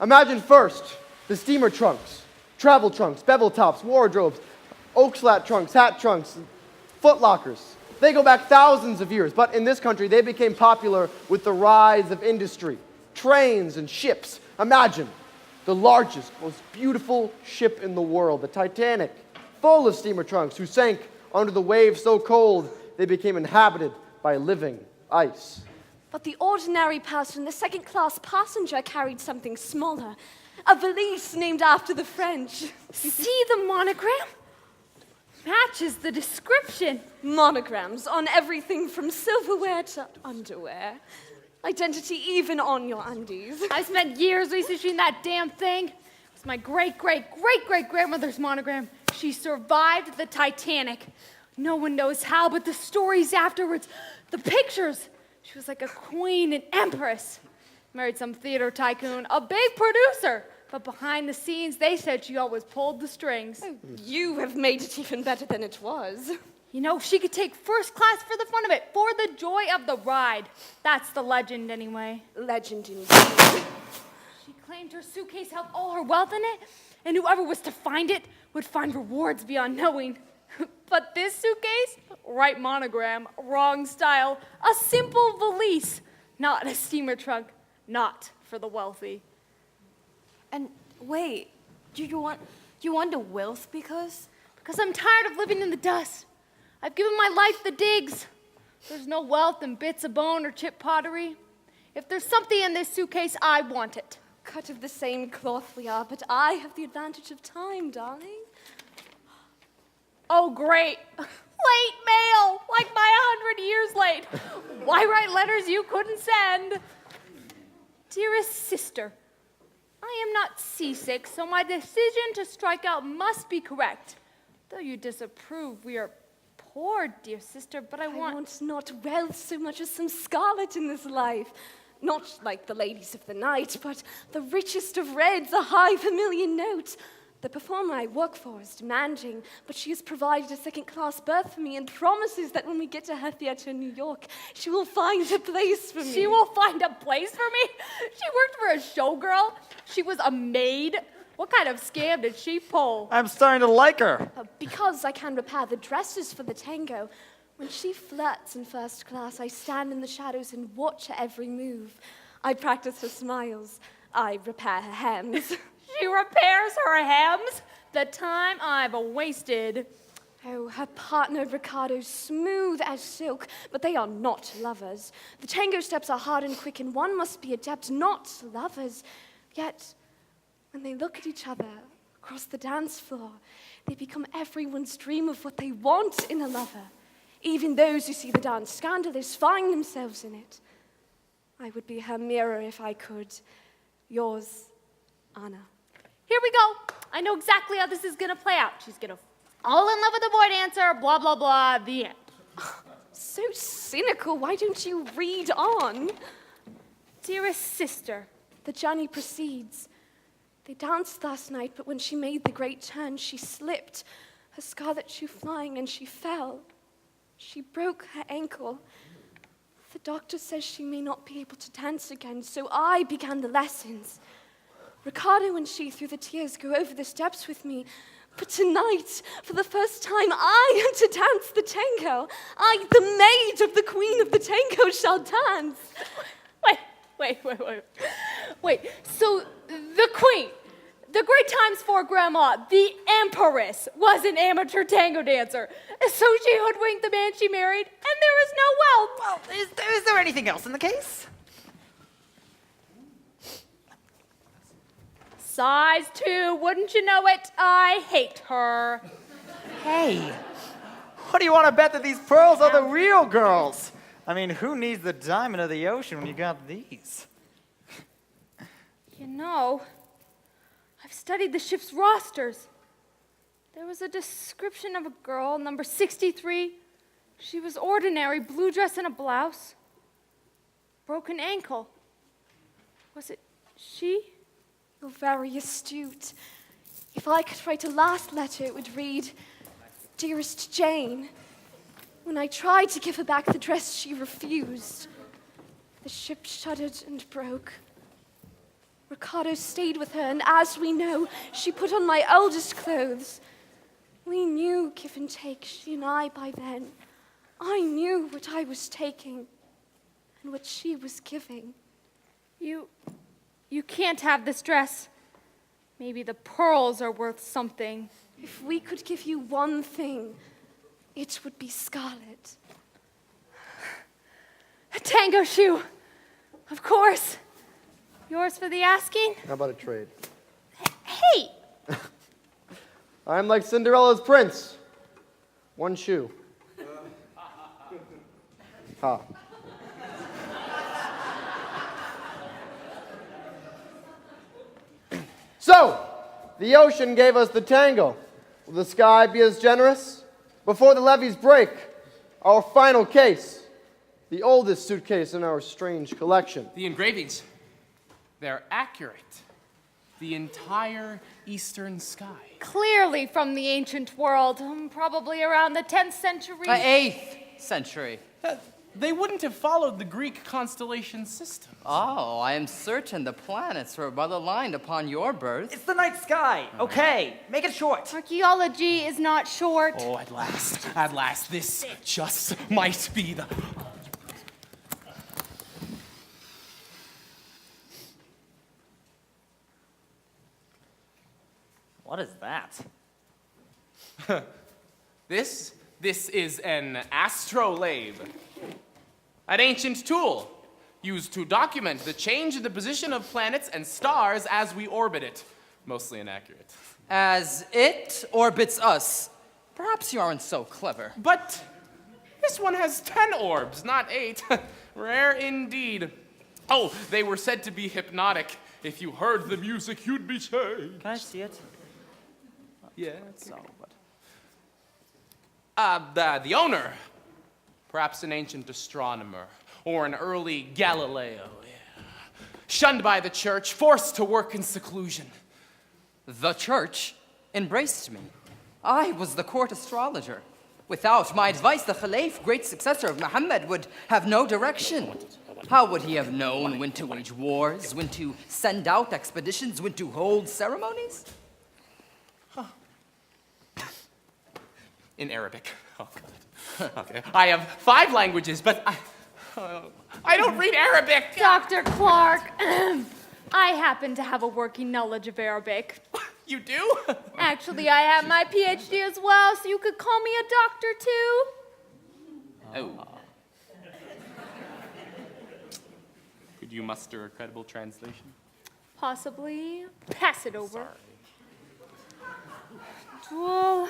Imagine first the steamer trunks, travel trunks, bevel tops, wardrobes, oak slat trunks, hat trunks, foot lockers. They go back thousands of years, but in this country they became popular with the rise of industry, trains and ships. Imagine the largest, most beautiful ship in the world, the Titanic, full of steamer trunks who sank under the waves so cold they became inhabited by living ice. But the ordinary person, the second-class passenger, carried something smaller. A valise named after the French. See the monogram? Matches the description. Monograms on everything from silverware to underwear. Identity even on your undies. I spent years researching that damn thing. It was my great-great-great-great-grandmother's monogram. She survived the Titanic. No one knows how, but the stories afterwards, the pictures. She was like a queen and empress. Married some theater tycoon, a big producer. But behind the scenes, they said she always pulled the strings. Oh, you have made it even better than it was. You know, she could take first class for the fun of it, for the joy of the ride. That's the legend, anyway. Legend indeed. She claimed her suitcase held all her wealth in it, and whoever was to find it would find rewards beyond knowing. But this suitcase, right monogram, wrong style, a simple valise, not a steamer trunk, not for the wealthy. And wait, you want a wealth because? Because I'm tired of living in the dust. I've given my life the digs. There's no wealth in bits of bone or chip pottery. If there's something in this suitcase, I want it. Cut of the same cloth we are, but I have the advantage of time, darling. Oh, great. Late mail, like my 100 years late. Why write letters you couldn't send? Dearest sister, I am not seasick, so my decision to strike out must be correct. Though you disapprove, we are poor, dear sister, but I want not wealth so much as some scarlet in this life. Not like the ladies of the night, but the richest of reds, a high vermilion note. The performer I work for is demanding, but she has provided a second-class berth for me and promises that when we get to her theater in New York, she will find a place for me. She will find a place for me? She worked for a showgirl? She was a maid? What kind of scam did she pull? I'm starting to like her. Because I can repair the dresses for the tango. When she flirts in first class, I stand in the shadows and watch her every move. I practice her smiles. I repair her hems. She repairs her hems? The time I've wasted. Oh, her partner, Ricardo, smooth as silk, but they are not lovers. The tango steps are hard and quick, and one must be adept, not lovers. Yet, when they look at each other across the dance floor, they become everyone's dream of what they want in a lover. Even those who see the dance scandalous find themselves in it. I would be her mirror if I could. Yours, Anna. Here we go. I know exactly how this is going to play out. She's going to fall in love with the boy dancer, blah, blah, blah, the end. So cynical. Why don't you read on? Dearest sister, the journey proceeds. They danced last night, but when she made the great turn, she slipped, her scarlet shoe flying, and she fell. She broke her ankle. The doctor says she may not be able to dance again, so I began the lessons. Ricardo and she, through the tears, go over the steps with me. But tonight, for the first time, I am to dance the tango. I, the maid of the queen of the tango, shall dance. Wait, so the queen, the great times for grandma, the empress, was an amateur tango dancer. So she hoodwinked the man she married, and there is no wealth. Well, is there anything else in the case? Size 2, wouldn't you know it? I hate her. Hey, what do you want to bet that these pearls are the real girls? I mean, who needs the diamond of the ocean when you got these? You know, I've studied the ship's rosters. There was a description of a girl, number 63. She was ordinary, blue dress and a blouse. Broken ankle. Was it she? You're very astute. If I could write a last letter, it would read, Dearest Jane, when I tried to give her back the dress, she refused. The ship shuddered and broke. Ricardo stayed with her, and as we know, she put on my eldest clothes. We knew give and take, she and I, by then. I knew what I was taking and what she was giving. You can't have this dress. Maybe the pearls are worth something. If we could give you one thing, it would be scarlet. A tango shoe. Of course. Yours for the asking? How about a trade? Hey! I'm like Cinderella's prince. One shoe. Ha. So, the ocean gave us the tango. Will the sky be as generous? Before the levees break, our final case, the oldest suitcase in our strange collection. The engravings, they're accurate. The entire eastern sky. Clearly from the ancient world, probably around the 10th century. 8th century. They wouldn't have followed the Greek constellation system. Oh, I am certain the planets were well aligned upon your birth. It's the night sky. Okay, make it short. Archaeology is not short. Oh, at last, this just might be the... What is that? This is an astrolabe. An ancient tool used to document the change in the position of planets and stars as we orbit it. Mostly inaccurate. As it orbits us. Perhaps you aren't so clever. But this one has 10 orbs, not 8. Rare indeed. Oh, they were said to be hypnotic. If you heard the music, you'd be changed. Can I see it? Yeah, so, but... the owner, perhaps an ancient astronomer, or an early Galileo, yeah. Shunned by the church, forced to work in seclusion. The church embraced me. I was the court astrologer. Without my advice, the Khalif, great successor of Muhammad, would have no direction. How would he have known when to wage wars, when to send out expeditions, when to hold ceremonies? In Arabic. Oh, God. Okay. I have 5 languages, but I don't read Arabic. Dr. Clark, I happen to have a working knowledge of Arabic. You do? Actually, I have my PhD as well, so you could call me a doctor too. Oh. Could you muster a credible translation? Possibly. Pass it over. Dwell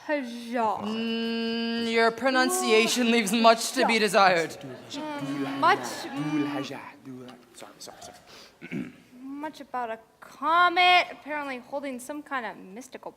Hajar. Your pronunciation leaves much to be desired. Much about a comet, apparently holding some kind of mystical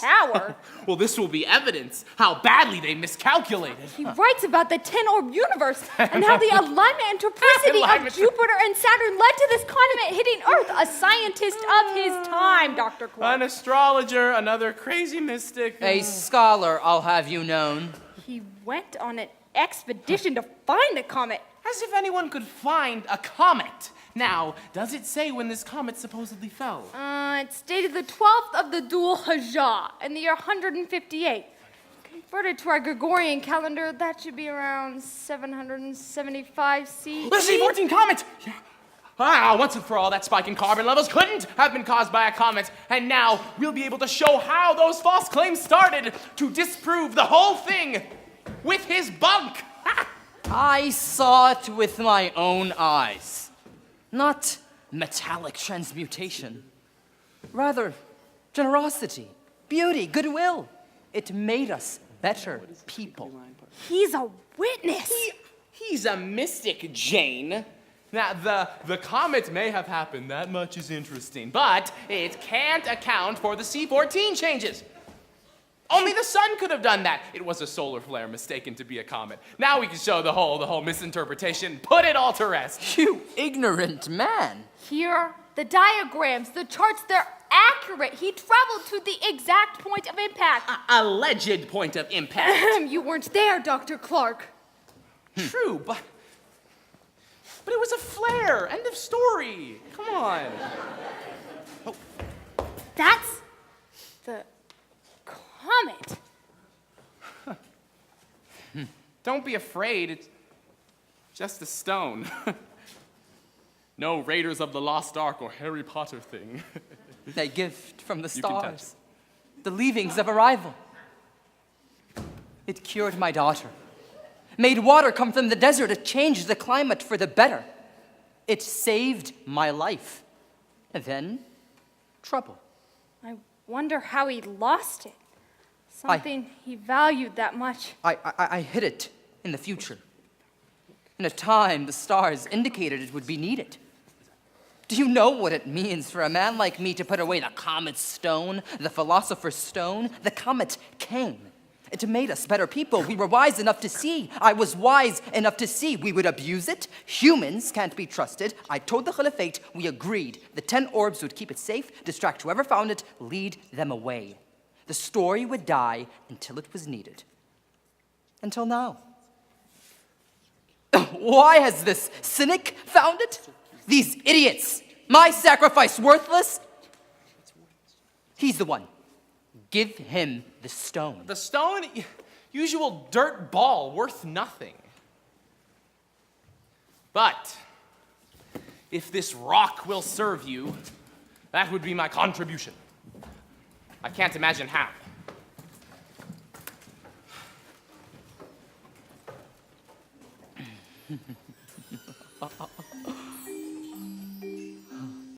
power. Well, this will be evidence how badly they miscalculated. He writes about the 10-orb universe and how the alignment and torpidity of Jupiter and Saturn led to this comet hitting Earth. A scientist of his time, Dr. Clark. An astrologer, another crazy mystic. A scholar, I'll have you known. He went on an expedition to find the comet. As if anyone could find a comet. Now, does it say when this comet supposedly fell? It stated the 12th of the Dhul Hijjah in the year 158. Converted to our Gregorian calendar, that should be around 775 CE. The C-14 comet! Yeah. Ah, once and for all, that spike in carbon levels couldn't have been caused by a comet. And now we'll be able to show how those false claims started to disprove the whole thing with his bunk. I saw it with my own eyes. Not metallic transmutation. Rather, generosity, beauty, goodwill. It made us better people. He's a witness. He's a mystic, Jane. Now, the comet may have happened, that much is interesting, but it can't account for the C-14 changes. Only the sun could have done that. It was a solar flare mistaken to be a comet. Now we can show the whole misinterpretation, put it all to rest. You ignorant man. Here, the diagrams, the charts, they're accurate. He traveled to the exact point of impact. Alleged point of impact. You weren't there, Dr. Clark. True, but it was a flare, and the of story. Come on. That's the comet. Don't be afraid. It's just a stone. No Raiders of the Lost Ark or Harry Potter thing. A gift from the You can touch stars. The leavings of arrival. It cured my daughter. Made water come from the desert. It changed the climate for the better. It saved my life. And then, trouble. I wonder how he lost it. Something he valued that much. I hid it in the future. In a time the stars indicated it would be needed. Do you know what it means for a man like me to put away the comet's stone, the philosopher's stone? The comet came. It made us better people. We were wise enough to see. I was wise enough to see we would abuse it. Humans can't be trusted. I told the Caliphate, we agreed. The 10 orbs would keep it safe, distract whoever found it, lead them away. The story would die until it was needed. Until now. Why has this cynic found it? These idiots. My sacrifice worthless? He's the one. Give him the stone. The stone? Usual dirt ball worth nothing. But if this rock will serve you, that would be my contribution. I can't imagine how.